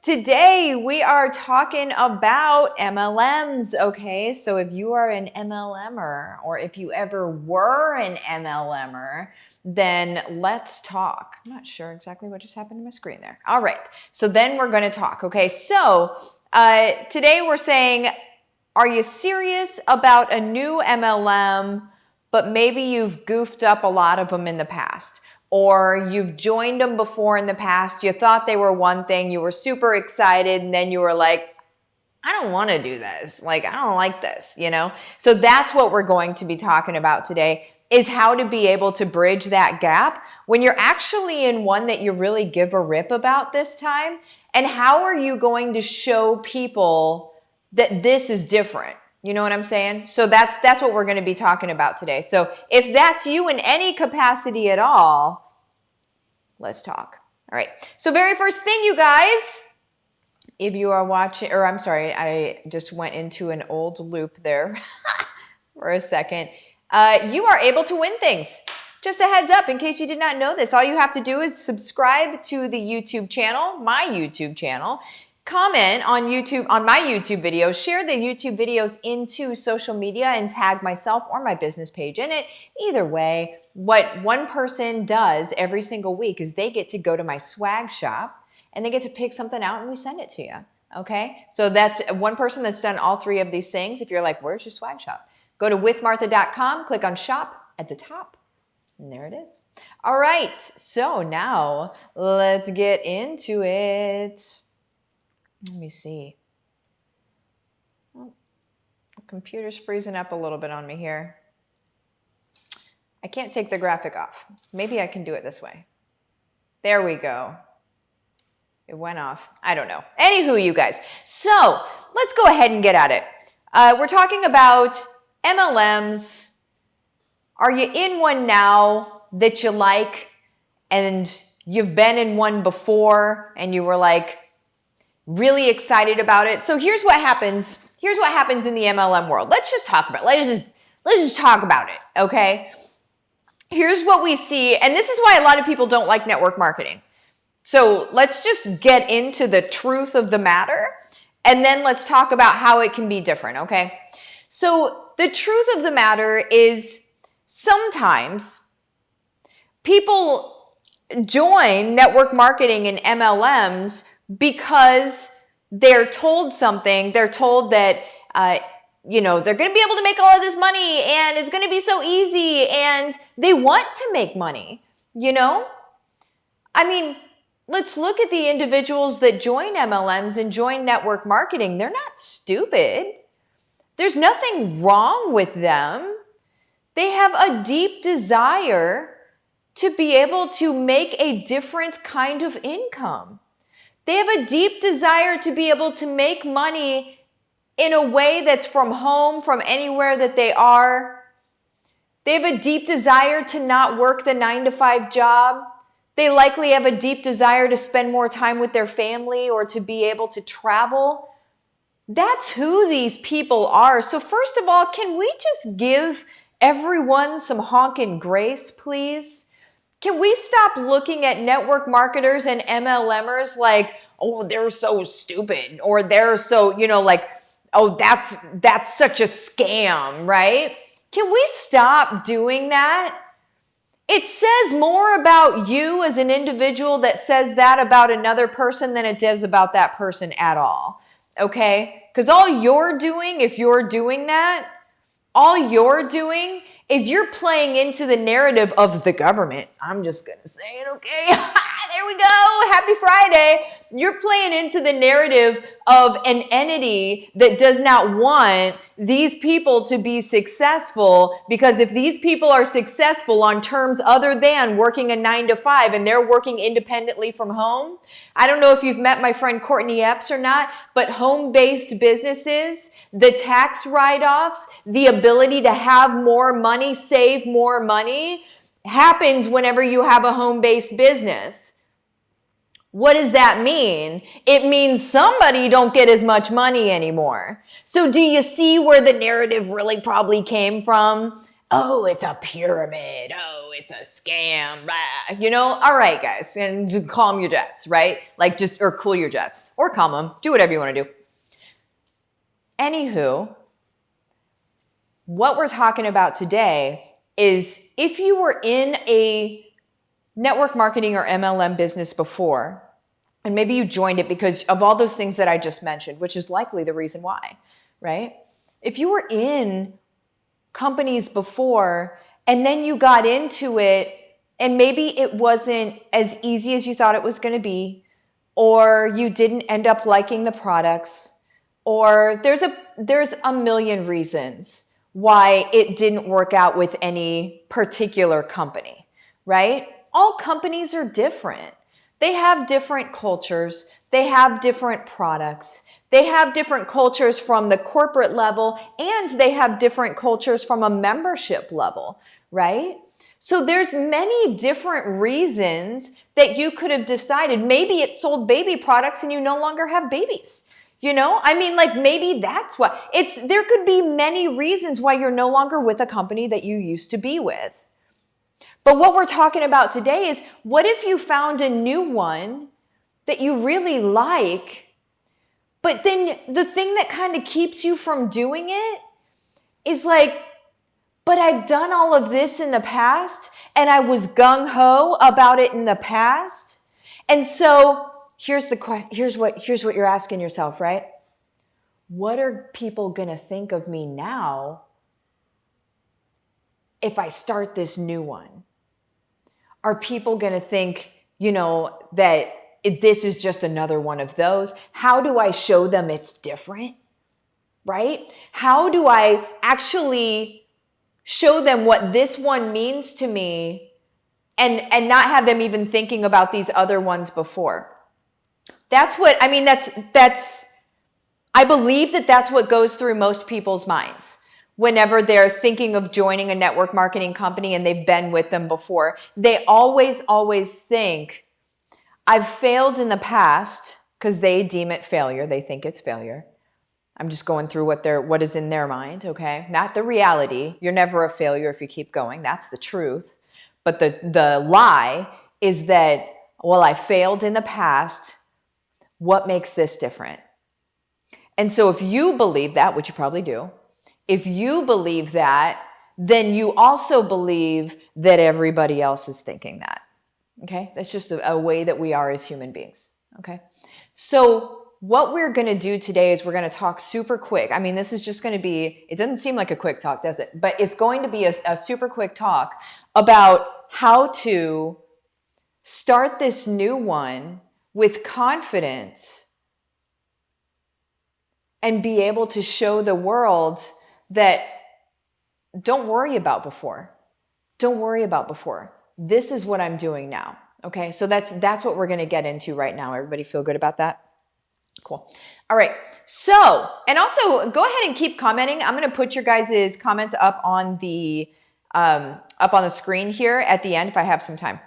Today we are talking about MLMs, okay? So if you are an MLMer or if you ever were an MLMer, then let's talk. I'm not sure exactly what just happened to my screen there. All right, so then we're gonna talk, okay? So today we're saying, are you serious about a new MLM, but maybe you've goofed up a lot of them in the past? Or you've joined them before in the past, you thought they were one thing, you were super excited, and then you were like, I don't want to do this. Like, I don't like this, you know? So that's what we're going to be talking about today, is how to be able to bridge that gap when you're actually in one that you really give a rip about this time. And how are you going to show people that this is different? You know what I'm saying? So that's what we're going to be talking about today. So if that's you in any capacity at all, let's talk. All right. So very first thing, you guys, if you are watching, or I'm sorry, I just went into an old loop there for a second. You are able to win things. Just a heads up in case you did not know this. All you have to do is subscribe to the YouTube channel, my YouTube channel. Comment on YouTube, on my YouTube videos, share the YouTube videos into social media and tag myself or my business page in it. Either way, what one person does every single week is they get to go to my swag shop and they get to pick something out and we send it to you. Okay. So that's one person that's done all three of these things. If you're like, where's your swag shop? Go to withmartha.com, click on shop at the top. And there it is. All right. So now let's get into it. Let me see. Oh, the computer's freezing up a little bit on me here. I can't take the graphic off. Maybe I can do it this way. There we go. It went off. I don't know. Anywho, you guys. So let's go ahead and get at it. We're talking about MLMs. Are you in one now that you like and you've been in one before and you were like, really excited about it? So here's what happens. Here's what happens in the MLM world. Let's just talk about it. Let's just talk about it, okay? Here's what we see, and this is why a lot of people don't like network marketing. So let's just get into the truth of the matter, and then let's talk about how it can be different, okay? So the truth of the matter is sometimes people join network marketing and MLMs because they're told something. They're told that, they're going to be able to make all of this money and it's going to be so easy and they want to make money, you know? I mean, let's look at the individuals that join MLMs and join network marketing. They're not stupid. There's nothing wrong with them. They have a deep desire to be able to make a different kind of income. They have a deep desire to be able to make money in a way that's from home, from anywhere that they are. They have a deep desire to not work the 9-to-5 job. They likely have a deep desire to spend more time with their family or to be able to travel. That's who these people are. So first of all, can we just give everyone some honking grace, please? Can we stop looking at network marketers and MLMers like, oh, they're so stupid, or they're so, oh, that's such a scam, right? Can we stop doing that? It says more about you as an individual that says that about another person than it does about that person at all, okay? Because all you're doing, if you're doing that, all you're doing is you're playing into the narrative of the government. I'm just going to say it, okay? There we go. Happy Friday. You're playing into the narrative of an entity that does not want these people to be successful, because if these people are successful on terms other than working a 9-to-5 and they're working independently from home, I don't know if you've met my friend Courtney Epps or not, but home-based businesses, the tax write-offs, the ability to have more money, save more money, happens whenever you have a home-based business. What does that mean? It means somebody don't get as much money anymore. So do you see where the narrative really probably came from? oh, it's a pyramid. Oh, it's a scam. Blah. You know, all right, guys, and just calm your jets, right? Like or cool your jets or calm them. Do whatever you want to do. Anywho, what we're talking about today is if you were in a network marketing or MLM business before, and maybe you joined it because of all those things that I just mentioned, which is likely the reason why, right? If you were in companies before and then you got into it and maybe it wasn't as easy as you thought it was going to be, or you didn't end up liking the products, or there's a million reasons why it didn't work out with any particular company, right? All companies are different. They have different cultures. They have different products. They have different cultures from the corporate level, and they have different cultures from a membership level, right? So there's many different reasons that you could have decided. Maybe it sold baby products and you no longer have babies. You know, I mean, like maybe that's what there could be many reasons why you're no longer with a company that you used to be with. But what we're talking about today is, what if you found a new one that you really like, but then the thing that kind of keeps you from doing it is like, but I've done all of this in the past and I was gung-ho about it in the past. And so here's what you're asking yourself, right? What are people going to think of me now if I start this new one? Are people going to think, that this is just another one of those? How do I show them it's different? Right? How do I actually show them what this one means to me and not have them even thinking about these other ones before? I believe that that's what goes through most people's minds whenever they're thinking of joining a network marketing company and they've been with them before. They always think, I've failed in the past, because they deem it failure. They think it's failure. I'm just going through what is in their mind, okay? Not the reality. You're never a failure if you keep going. That's the truth. But the lie is that, well, I failed in the past. What makes this different? And so if you believe that, which you probably do, if you believe that, then you also believe that everybody else is thinking that. Okay? That's just a way that we are as human beings. Okay? So what we're going to do today is we're going to talk super quick. I mean, this is just going to be, it doesn't seem like a quick talk, does it? But it's going to be a super quick talk about how to start this new one with confidence and be able to show the world that don't worry about before. Don't worry about before. This is what I'm doing now. Okay, so that's what we're going to get into right now. Everybody feel good about that? Cool. All right. So, and also go ahead and keep commenting. I'm going to put your guys' comments up on the screen here at the end if I have some time.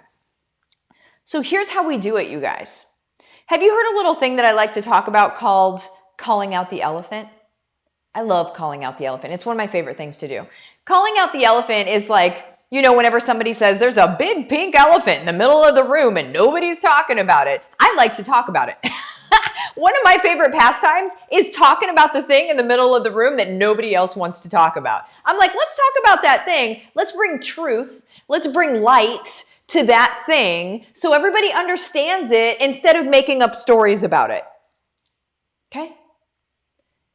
So here's how we do it, you guys. Have you heard a little thing that I like to talk about called calling out the elephant? I love calling out the elephant. It's one of my favorite things to do. Calling out the elephant is like, whenever somebody says there's a big pink elephant in the middle of the room and nobody's talking about it, I like to talk about it. One of my favorite pastimes is talking about the thing in the middle of the room that nobody else wants to talk about. I'm like, let's talk about that thing. Let's bring truth. Let's bring light to that thing so everybody understands it instead of making up stories about it. Okay?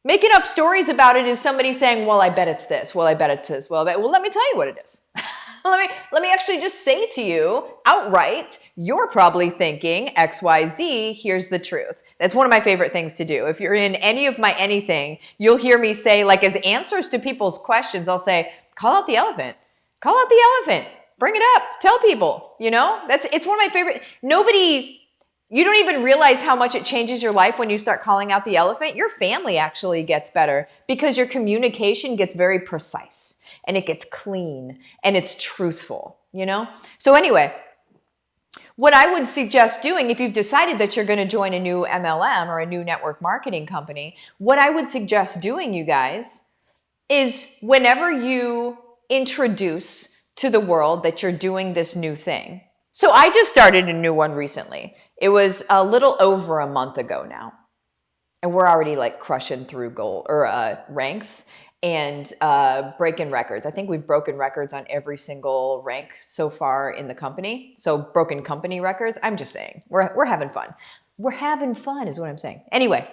Making up stories about it is somebody saying, well, I bet it's this. Well, I bet it's this. Well, let me tell you what it is. Let me actually just say to you outright, you're probably thinking XYZ, here's the truth. That's one of my favorite things to do. If you're in any of my anything, you'll hear me say, like as answers to people's questions, I'll say, call out the elephant. Call out the elephant. Bring it up. Tell people, it's one of my favorite. You don't even realize how much it changes your life when you start calling out the elephant. Your family actually gets better because your communication gets very precise and it gets clean and it's truthful, So anyway, what I would suggest doing if you've decided that you're going to join a new MLM or a new network marketing company, what I would suggest doing, you guys, is whenever you introduce to the world that you're doing this new thing. So I just started a new one recently. It was a little over a month ago now. And we're already like crushing through goal or ranks and breaking records. I think we've broken records on every single rank so far in the company. So broken company records. I'm just saying, we're having fun. We're having fun is what I'm saying. Anyway,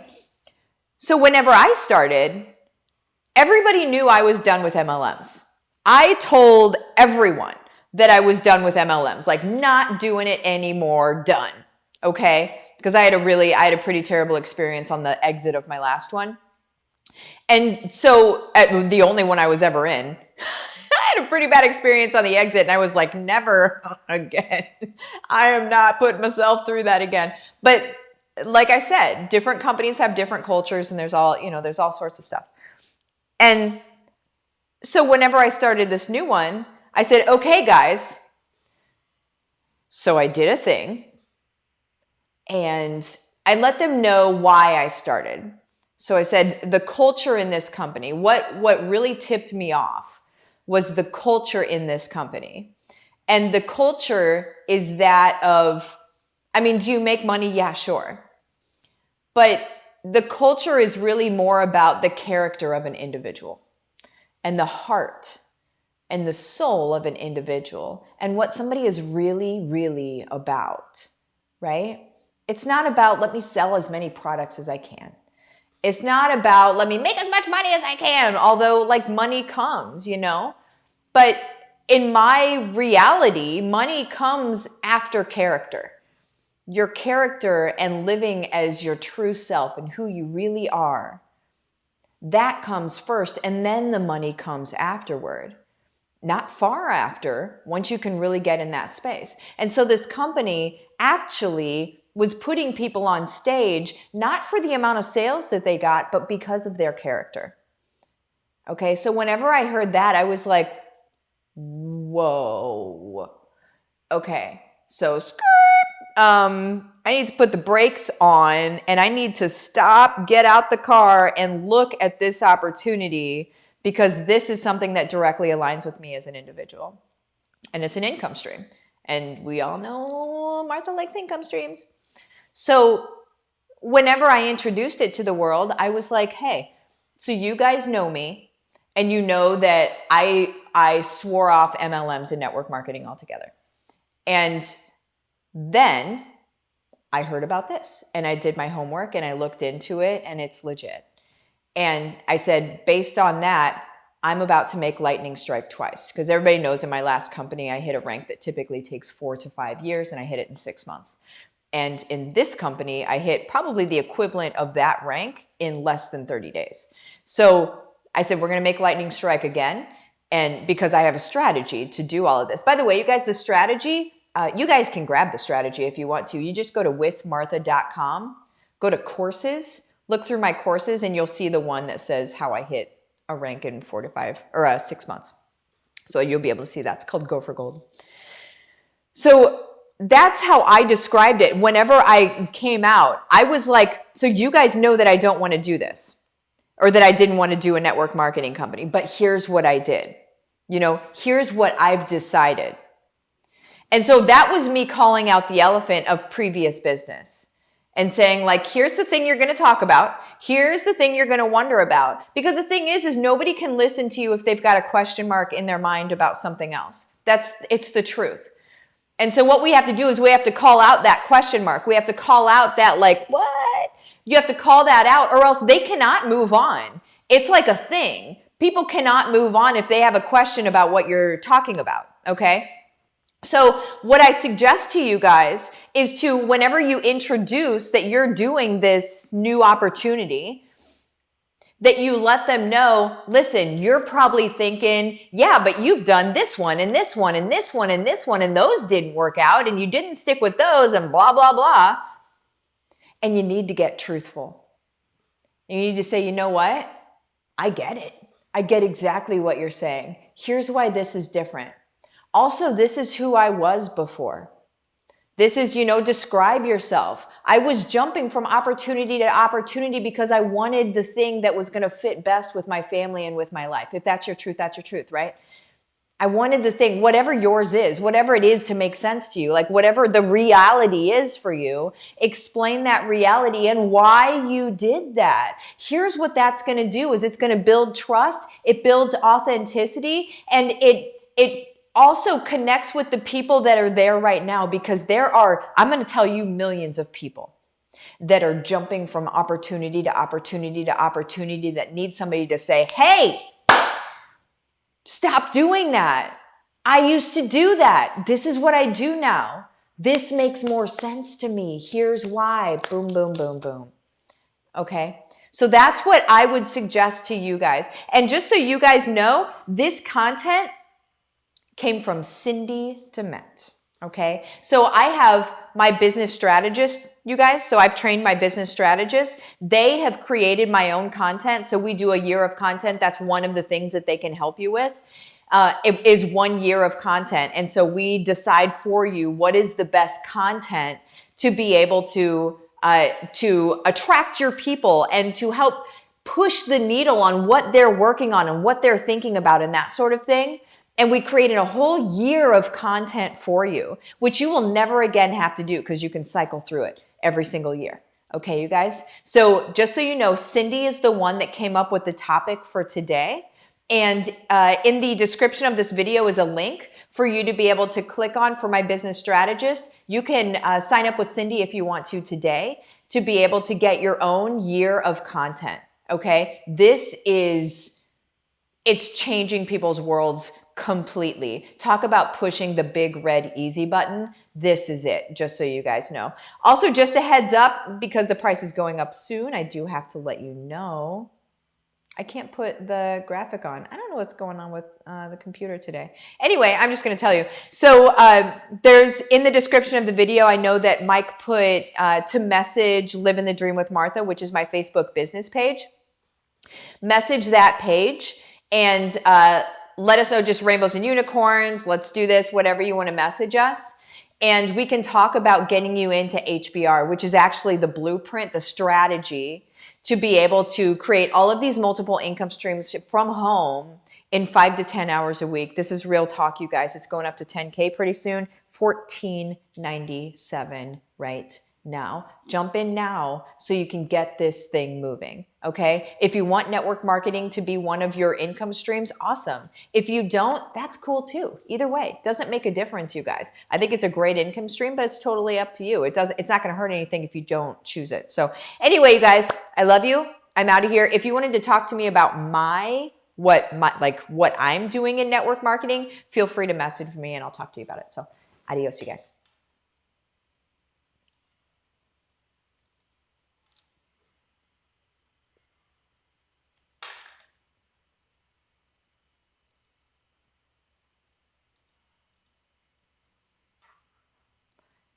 so whenever I started, everybody knew I was done with MLMs. I told everyone that I was done with MLMs, like not doing it anymore, done. Okay? Because I had a pretty terrible experience on the exit of my last one. And so the only one I was ever in, I had a pretty bad experience on the exit and I was like, never again. I am not putting myself through that again. But like I said, different companies have different cultures and there's all sorts of stuff. And so whenever I started this new one, I said, okay, guys. So I did a thing and I let them know why I started. So I said, the culture in this company, what really tipped me off was the culture in this company. And the culture is that of, I mean, do you make money? Yeah, sure. But the culture is really more about the character of an individual and the heart and the soul of an individual and what somebody is really, really about, right? It's not about, let me sell as many products as I can. It's not about, let me make as much money as I can, although like money comes, But in my reality, money comes after character. Your character and living as your true self and who you really are, that comes first, and then the money comes afterward. Not far after, once you can really get in that space. And so this company actually was putting people on stage, not for the amount of sales that they got, but because of their character. Okay, so whenever I heard that, I was like, whoa. Okay, so I need to put the brakes on and I need to stop, get out the car and look at this opportunity because this is something that directly aligns with me as an individual. And it's an income stream. And we all know Martha likes income streams. So whenever I introduced it to the world, I was like, hey, so you guys know me and you know that I swore off MLMs and network marketing altogether. And then I heard about this and I did my homework and I looked into it and it's legit. And I said, based on that, I'm about to make lightning strike twice because everybody knows in my last company, I hit a rank that typically takes 4 to 5 years and I hit it in 6 months. And in this company, I hit probably the equivalent of that rank in less than 30 days. So I said, we're going to make lightning strike again. And because I have a strategy to do all of this. By the way, you guys, the strategy, you guys can grab the strategy if you want to. You just go to withmartha.com, go to courses, look through my courses, and you'll see the one that says how I hit a rank in 4 to 5 or 6 months. So you'll be able to see that. It's called Go for Gold. So that's how I described it. Whenever I came out, I was like, so you guys know that I don't want to do this or that I didn't want to do a network marketing company, but here's what I did. Here's what I've decided. And so that was me calling out the elephant of previous business and saying like, here's the thing you're going to talk about. Here's the thing you're going to wonder about. Because the thing is nobody can listen to you if they've got a question mark in their mind about something else. It's the truth. And so what we have to do is we have to call out that question mark. We have to call out that like, what? You have to call that out or else they cannot move on. It's like a thing. People cannot move on if they have a question about what you're talking about, okay? So what I suggest to you guys is to, whenever you introduce that you're doing this new opportunity, that you let them know, listen, you're probably thinking, yeah, but you've done this one and this one and this one and this one and those didn't work out and you didn't stick with those and blah, blah, blah. And you need to get truthful. You need to say, you know what? I get it. I get exactly what you're saying. Here's why this is different. Also, this is who I was before. This is, describe yourself. I was jumping from opportunity to opportunity because I wanted the thing that was going to fit best with my family and with my life. If that's your truth, right? I wanted the thing, whatever yours is, whatever it is to make sense to you, like whatever the reality is for you, explain that reality and why you did that. Here's what that's going to do is it's going to build trust. It builds authenticity, and it also connects with the people that are there right now, because there are, I'm going to tell you, millions of people that are jumping from opportunity to opportunity to opportunity that need somebody to say, hey, stop doing that. I used to do that. This is what I do now. This makes more sense to me. Here's why. Boom, boom, boom, boom. Okay. So that's what I would suggest to you guys. And just so you guys know, this content came from Cindy DeMent. Okay. So I have my business strategist, you guys. So I've trained my business strategists. They have created my own content. So we do a year of content. That's one of the things that they can help you with. It is 1 year of content. And so we decide for you what is the best content to be able to attract your people and to help push the needle on what they're working on and what they're thinking about and that sort of thing. And we created a whole year of content for you, which you will never again have to do because you can cycle through it every single year. Okay, you guys? So just so you know, Cindy is the one that came up with the topic for today. And in the description of this video is a link for you to be able to click on for my business strategist. You can sign up with Cindy if you want to today to be able to get your own year of content. Okay, it's changing people's worlds completely. Talk about pushing the big red easy button. This is it, just so you guys know. Also, just a heads up, because the price is going up soon, I do have to let you know. I can't put the graphic on. I don't know what's going on with the computer today. Anyway, I'm just going to tell you. So there's in the description of the video, I know that Mike put to message Livin the Dream with Martha, which is my Facebook business page. Message that page and let us know, just rainbows and unicorns. Let's do this, whatever you want to message us. And we can talk about getting you into HBR, which is actually the blueprint, the strategy to be able to create all of these multiple income streams from home in 5 to 10 hours a week. This is real talk, you guys. It's going up to 10K pretty soon. $14.97 right now. Jump in now so you can get this thing moving. Okay. If you want network marketing to be one of your income streams, awesome. If you don't, that's cool too. Either way, doesn't make a difference, you guys. I think it's a great income stream, but it's totally up to you. It's not going to hurt anything if you don't choose it. So anyway, you guys, I love you. I'm out of here. If you wanted to talk to me about what I'm doing in network marketing, feel free to message me and I'll talk to you about it. So adios, you guys.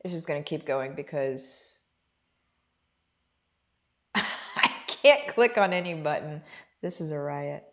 It's just going to keep going because I can't click on any button. This is a riot.